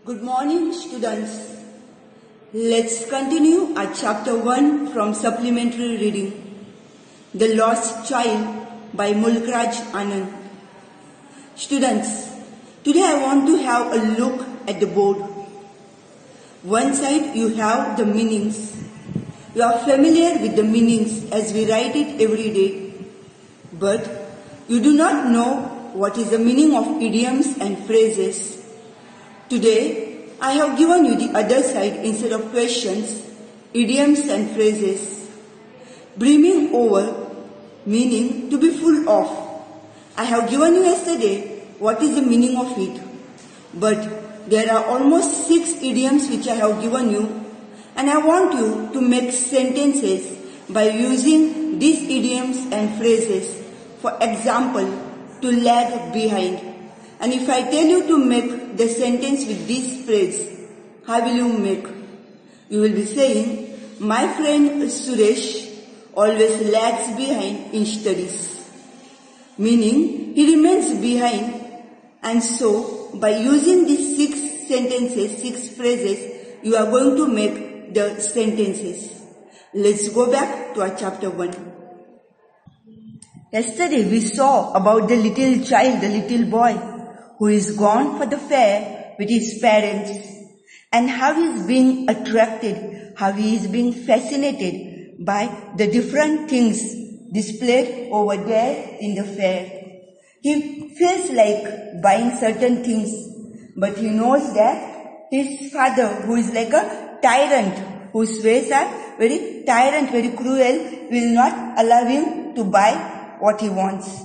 Good morning, students. Let's continue our chapter 1 from supplementary reading, The Lost Child by Mulkraj Anand. Students, today I want to have a look at the board. One side you have the meanings. You are familiar with the meanings as we write it every day. But you do not know what is the meaning of idioms and phrases. Today, I have given you the other side instead of questions, idioms and phrases. Brimming over, meaning to be full of. I have given you yesterday what is the meaning of it. But there are almost 6 idioms which I have given you, and I want you to make sentences by using these idioms and phrases. For example, to lag behind. And if I tell you to make the sentence with this phrase, how will you make? You will be saying, my friend Suresh always lags behind in studies. Meaning, he remains behind. And so, by using these 6 sentences, 6 phrases, you are going to make the sentences. Let's go back to our chapter 1. Yesterday we saw about the little child, the little boy, who is gone for the fair with his parents, and how he is being attracted, how he is being fascinated by the different things displayed over there in the fair. He feels like buying certain things, but he knows that his father, who is like a tyrant, whose ways are very tyrant, very cruel, will not allow him to buy what he wants.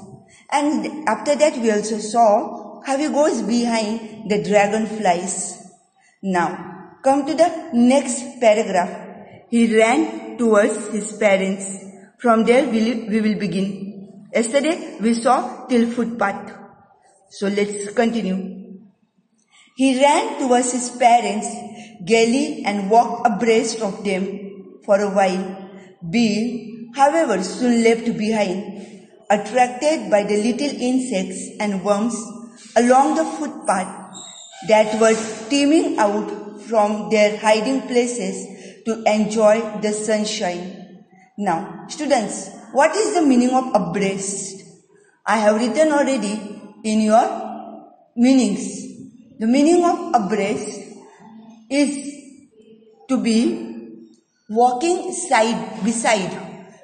And after that we also saw how he goes behind the dragonflies. Now, come to the next paragraph. He ran towards his parents. From there we will begin. Yesterday we saw till footpath. So let's continue. He ran towards his parents gaily and walked abreast of them for a while, being, however, soon left behind, attracted by the little insects and worms along the footpath that were steaming out from their hiding places to enjoy the sunshine. Now, students, what is the meaning of abreast? I have written already in your meanings. The meaning of abreast is to be walking side beside.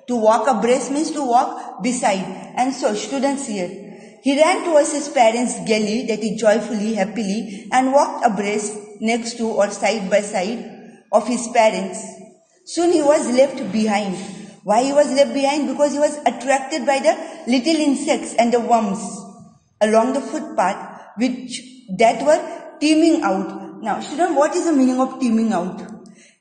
To walk abreast means to walk beside. And so, students here, he ran towards his parents gaily, that is joyfully, happily, and walked abreast next to or side by side of his parents. Soon he was left behind. Why he was left behind? Because he was attracted by the little insects and the worms along the footpath that were teeming out. Now, student, what is the meaning of teeming out?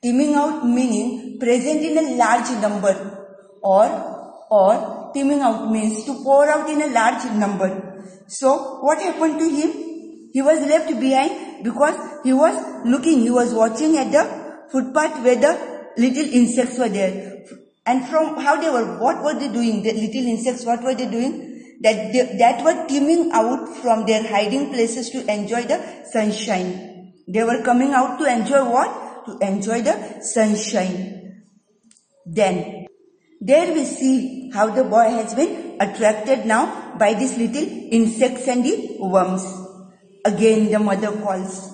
Teeming out meaning present in a large number, or teeming out means to pour out in a large number. So, what happened to him? He was left behind because he was looking, he was watching at the footpath where the little insects were there. And from how they were, what were they doing? The little insects, what were they doing? That were teeming out from their hiding places to enjoy the sunshine. They were coming out to enjoy what? To enjoy the sunshine. Then, there we see how the boy has been attracted now by these little insects and the worms. Again the mother calls.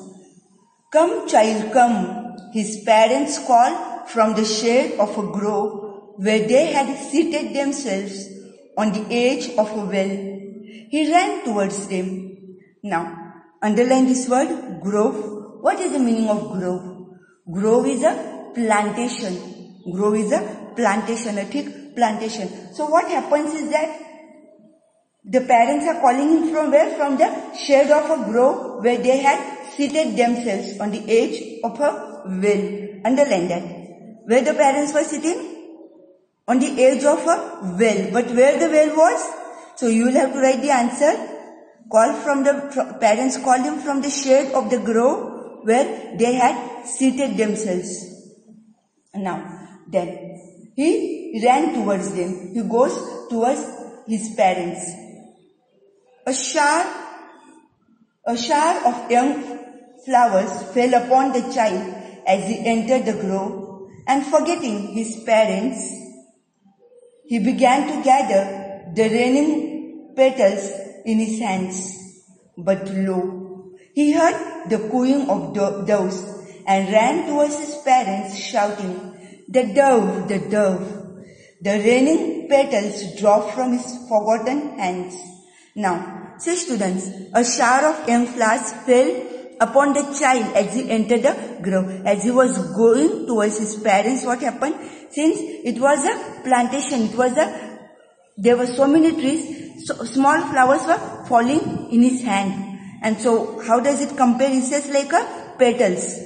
Come child, come. His parents call from the shade of a grove where they had seated themselves on the edge of a well. He ran towards them. Now, underline this word, grove. What is the meaning of grove? Grove is a plantation. Grove is a plantation, a thick plantation. So what happens is that the parents are calling him from where? From the shade of a grove where they had seated themselves on the edge of a well. Underline that. Where the parents were sitting? On the edge of a well. But where the well was? So you will have to write the answer. Parents called him from the shade of the grove where they had seated themselves. Now, then he ran towards them. He goes towards his parents. A shower of young flowers fell upon the child as he entered the grove, and forgetting his parents, he began to gather the raining petals in his hands. But lo, he heard the cooing of doves and ran towards his parents shouting, "The dove, the dove." The raining petals dropped from his forgotten hands. Now, see students, a shower of young flowers fell upon the child as he entered the grove. As he was going towards his parents, what happened? Since it was a plantation, there were so many trees, so small flowers were falling in his hand. And so, how does it compare? It says like a petals.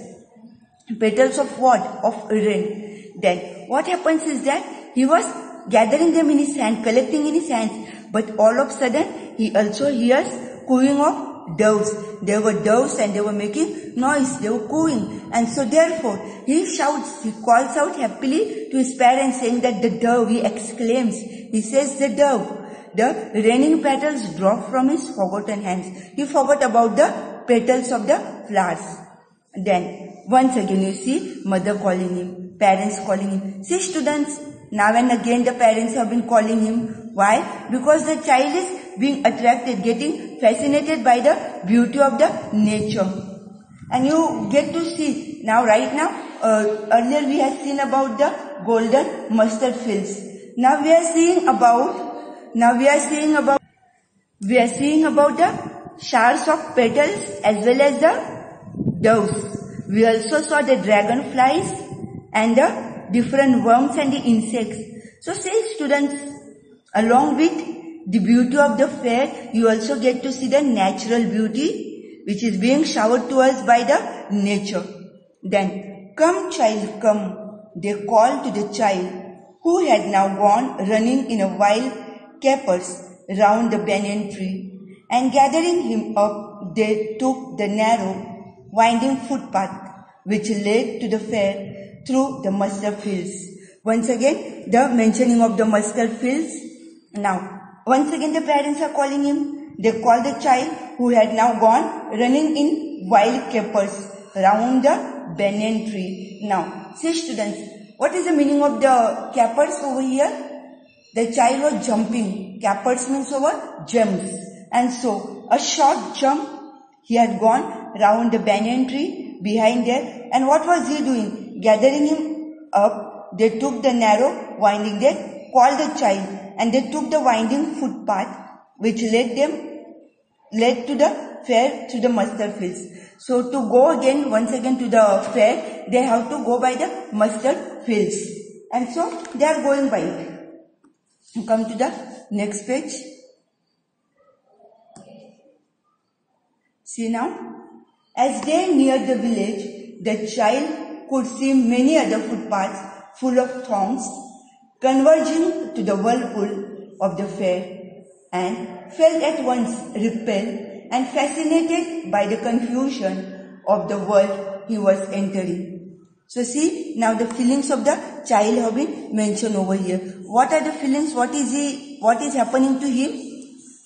Petals of what? Of rain. Then, what happens is that he was gathering them in his hand, collecting in his hands. But all of a sudden, he also hears cooing of doves. There were doves and they were making noise. They were cooing. And so therefore, he shouts, he calls out happily to his parents saying that the dove, he exclaims. He says the dove. The raining petals drop from his forgotten hands. He forgot about the petals of the flowers. Then, once again you see mother calling him, parents calling him. See students, now and again the parents have been calling him. Why? Because the child is being attracted, getting fascinated by the beauty of the nature. And you get to see, now right now, earlier we had seen about the golden mustard fields. Now we are seeing about the showers of petals as well as the doves. We also saw the dragonflies and the different worms and the insects. So say students, along with the beauty of the fair, you also get to see the natural beauty which is being showered to us by the nature. Then, "Come child, come," they called to the child, who had now gone running in a wild capers round the banyan tree, and gathering him up, they took the narrow, winding footpath which led to the fair through the mustard fields. Once again, the mentioning of the mustard fields. Now, once again the parents are calling him. They call the child who had now gone running in wild capers round the banyan tree. Now, see students, what is the meaning of the capers over here? The child was jumping. Capers means over jumps. And so, a short jump, he had gone round the banyan tree behind there. And what was he doing? Gathering him up, they took the narrow winding, they called the child, and they took the winding footpath which led to the fair through the mustard fields. So to go again, once again to the fair, they have to go by the mustard fields. And so they are going by it. Come to the next page. See now, as they neared the village, the child could see many other footpaths full of thorns converging to the whirlpool of the fair, and felt at once repelled and fascinated by the confusion of the world he was entering. So see, now the feelings of the child have been mentioned over here. What are the feelings? What is happening to him?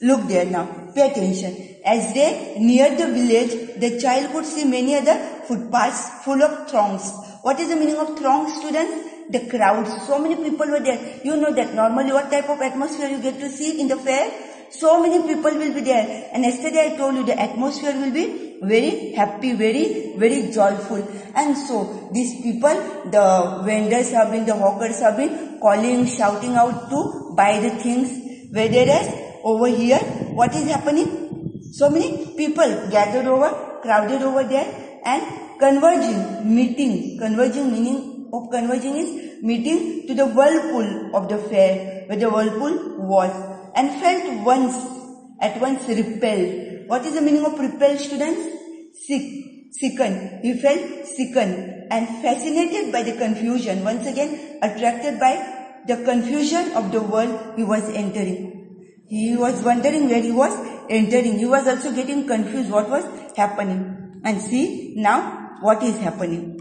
Look there now. Pay attention. As they neared the village, the child could see many other footpaths full of throngs. What is the meaning of throngs, students? The crowds. So many people were there. You know that normally what type of atmosphere you get to see in the fair? So many people will be there. And yesterday I told you the atmosphere will be very happy, very, very joyful. And so these people, the vendors have been, the hawkers have been calling, shouting out to buy the things. Whereas over here, what is happening? So many people gathered over, crowded over there and converging, meeting. Converging, meaning of converging is meeting to the whirlpool of the fair, where the whirlpool was, and felt at once repelled. What is the meaning of repelled, students? Sickened. He felt sickened and fascinated by the confusion. Once again, attracted by the confusion of the world he was entering. He was wondering where he was entering. He was also getting confused what was happening. And see now what is happening.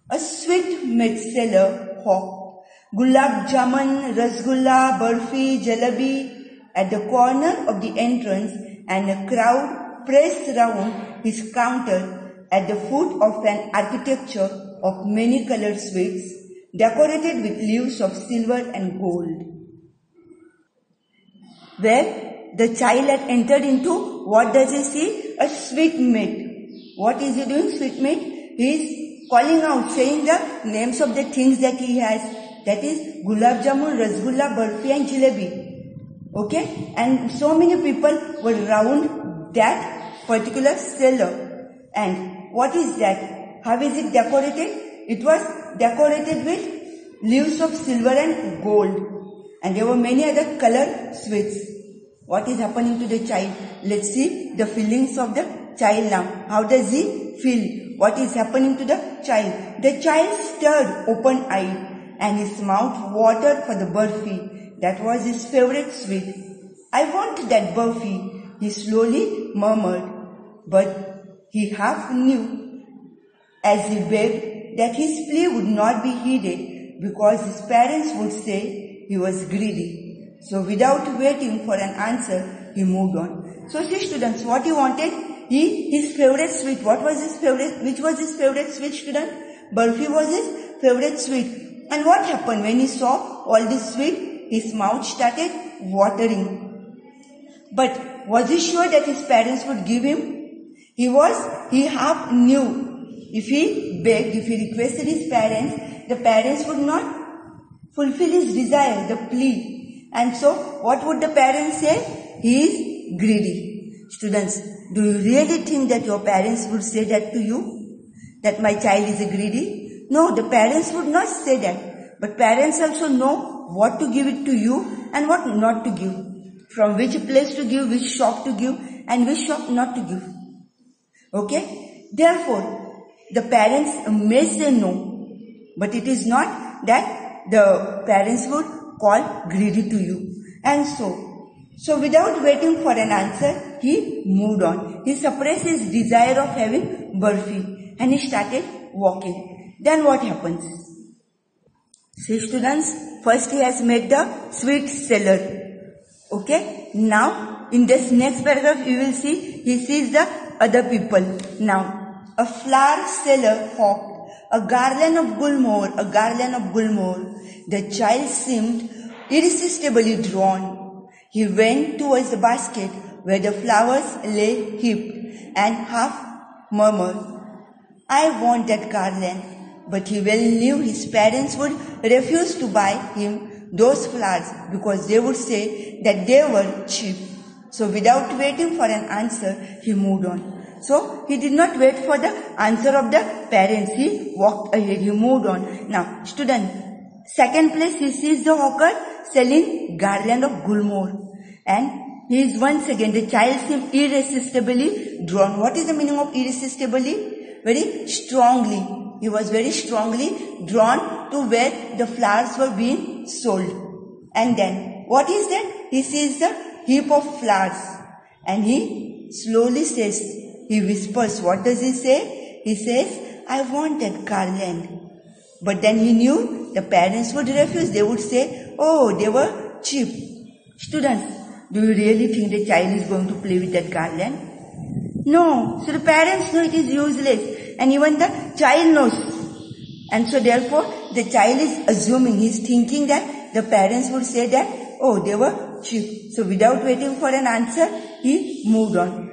A sweet maid-seller hawk, gulab jamun, rasgulla, barfi, jalebi at the corner of the entrance, and a crowd pressed round his counter, at the foot of an architecture of many colored sweets decorated with leaves of silver and gold, where the child had entered into, what does he see? A sweetmeat. What is he doing? Sweetmeat. He is calling out, saying the names of the things that he has. That is gulab jamun, rasgulla, barfi and jalebi. Okay? And so many people were around that particular seller. And what is that? How is it decorated? It was decorated with leaves of silver and gold. And there were many other colored sweets. What is happening to the child? Let's see the feelings of the child now. How does he feel? What is happening to the child? The child stared open-eyed and his mouth watered for the burfi. That was his favorite sweet. I want that burfi, he slowly murmured. But he half knew as he begged that his plea would not be heeded because his parents would say he was greedy. So without waiting for an answer, he moved on. So see students, what he wanted? His favorite sweet. What was his favorite? Which was his favorite sweet, student? Burfi was his favorite sweet. And what happened when he saw all this sweet? His mouth started watering. But was he sure that his parents would give him? He half knew. If he begged, if he requested his parents, the parents would not fulfill his desire, the plea. And so, what would the parents say? He is greedy. Students, do you really think that your parents would say that to you? That my child is greedy? No, the parents would not say that. But parents also know what to give it to you and what not to give. From which place to give, which shop to give and which shop not to give. Okay? Therefore, the parents may say no, but it is not that the parents would call greedy to you. And so without waiting for an answer, he moved on. He suppressed his desire of having burfi and he started walking. Then what happens? See students, first he has met the sweet seller. Okay, now in this next paragraph you will see he sees the other people. Now, a flower seller hawked a garland of gulmohar, The child seemed irresistibly drawn. He went towards the basket where the flowers lay heaped and half murmured, I want that garland. But he well knew his parents would refuse to buy him those flowers because they would say that they were cheap. So without waiting for an answer, he moved on. So he did not wait for the answer of the parents. He walked ahead. He moved on. Now, student, second place he sees the hawker selling garland of gulmohar. And he is once again, the child seemed irresistibly drawn. What is the meaning of irresistibly? Very strongly. He was very strongly drawn to where the flowers were being sold. And then, what is that? He sees the heap of flowers. And he slowly says, he whispers, what does he say? He says, I want that garland. But then he knew the parents would refuse. They would say, oh, they were cheap. Students, do you really think the child is going to play with that garland? No. So the parents know it is useless. And even the child knows. And so therefore, the child is assuming, he is thinking that the parents would say that, oh, they were cheap. So without waiting for an answer, he moved on.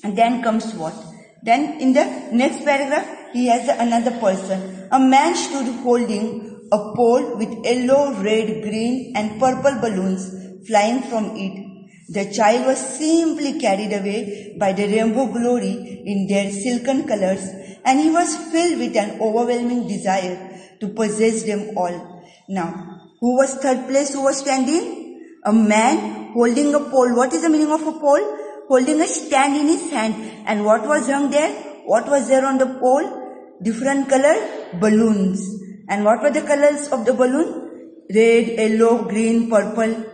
And then comes what? Then in the next paragraph, he has another person. A man stood holding a pole with yellow, red, green and purple balloons flying from it. The child was simply carried away by the rainbow glory in their silken colors, and he was filled with an overwhelming desire to possess them all. Now, who was third place? Who was standing? A man holding a pole. What is the meaning of a pole? Holding a stand in his hand. And what was hung there? What was there on the pole? Different colored balloons. And what were the colors of the balloon? Red, yellow, green, purple.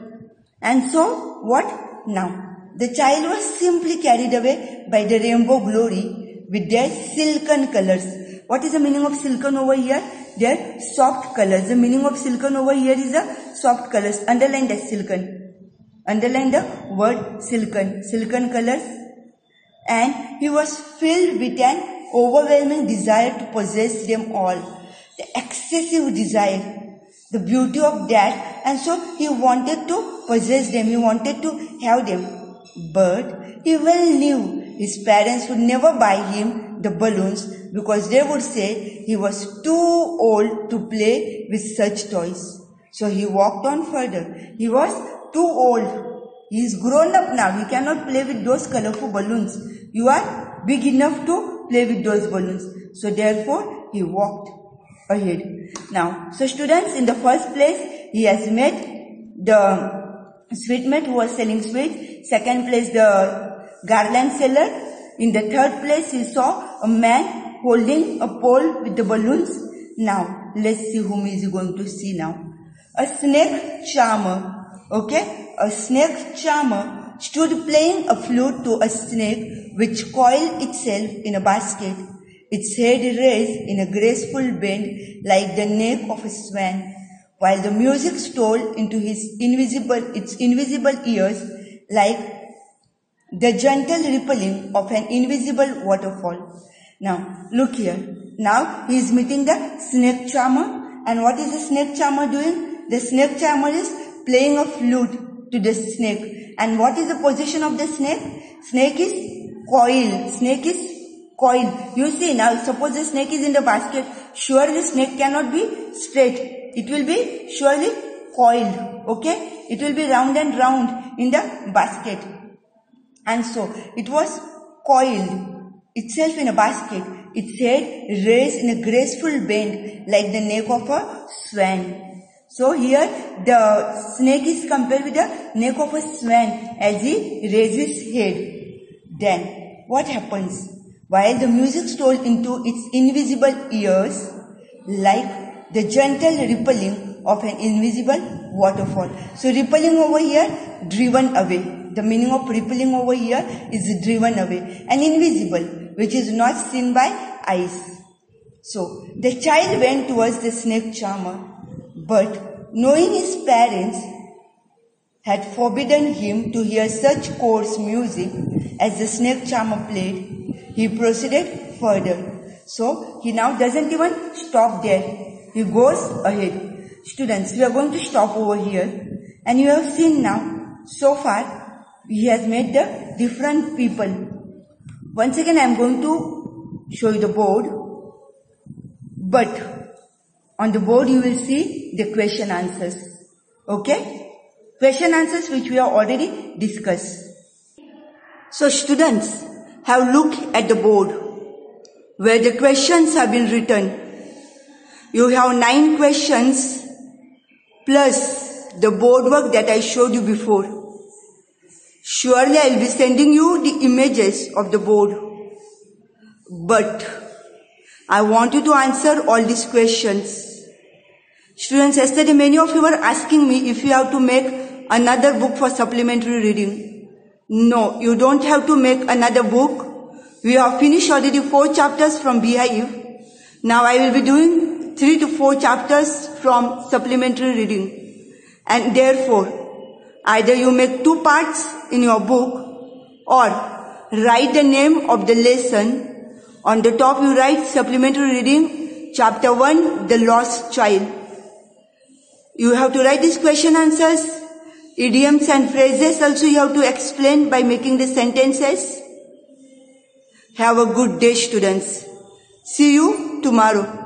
And so, what? Now, the child was simply carried away by the rainbow glory with their silken colors. What is the meaning of silken over here? Their soft colors. The meaning of silken over here is the soft colors. Underline that silken. Underline the word silken. Silken colors. And he was filled with an overwhelming desire to possess them all. The excessive desire, the beauty of that, and so he wanted to possess them, he wanted to have them. But he well knew his parents would never buy him the balloons because they would say he was too old to play with such toys. So he walked on further. He was too old. He is grown up now. He cannot play with those colorful balloons. You are big enough to play with those balloons. So therefore he walked ahead. Now, so students, in the first place, he has met the sweetmeat who was selling sweets. Second place, the garland seller. In the third place, he saw a man holding a pole with the balloons. Now, let's see whom he is going to see now. A snake charmer, okay? A snake charmer stood playing a flute to a snake which coiled itself in a basket, its head raised in a graceful bend like the neck of a swan, while the music stole into its invisible ears like the gentle rippling of an invisible waterfall. Now, look here. Now, he is meeting the snake charmer. And what is the snake charmer doing? The snake charmer is playing a flute to the snake. And what is the position of the snake? Snake is coiled. Snake is coiled. You see now, suppose the snake is in the basket. Surely the snake cannot be straight. It will be surely coiled. Okay? It will be round and round in the basket. And so, it was coiled itself in a basket. Its head raised in a graceful bend like the neck of a swan. So here the snake is compared with the neck of a swan as he raises his head. Then what happens? While the music stole into its invisible ears like the gentle rippling of an invisible waterfall. So rippling over here, driven away. The meaning of rippling over here is driven away. And invisible, which is not seen by eyes. So the child went towards the snake charmer. But knowing his parents had forbidden him to hear such coarse music as the snake charmer played, he proceeded further. So he now doesn't even stop there. He goes ahead. Students, we are going to stop over here. And you have seen now, so far, he has met the different people. Once again, I am going to show you the board. But on the board, you will see the question answers. Okay? Question answers which we have already discussed. So students, have a look at the board where the questions have been written. You have 9 questions plus the board work that I showed you before. Surely I will be sending you the images of the board. But I want you to answer all these questions. Students, yesterday many of you were asking me if you have to make another book for supplementary reading. No, you don't have to make another book. We have finished already 4 chapters from Beehive. Now I will be doing 3 to 4 chapters from supplementary reading. And therefore, either you make 2 parts in your book or write the name of the lesson. On the top you write supplementary reading, chapter 1, the lost child. You have to write these question answers, idioms and phrases also you have to explain by making the sentences. Have a good day, students. See you tomorrow.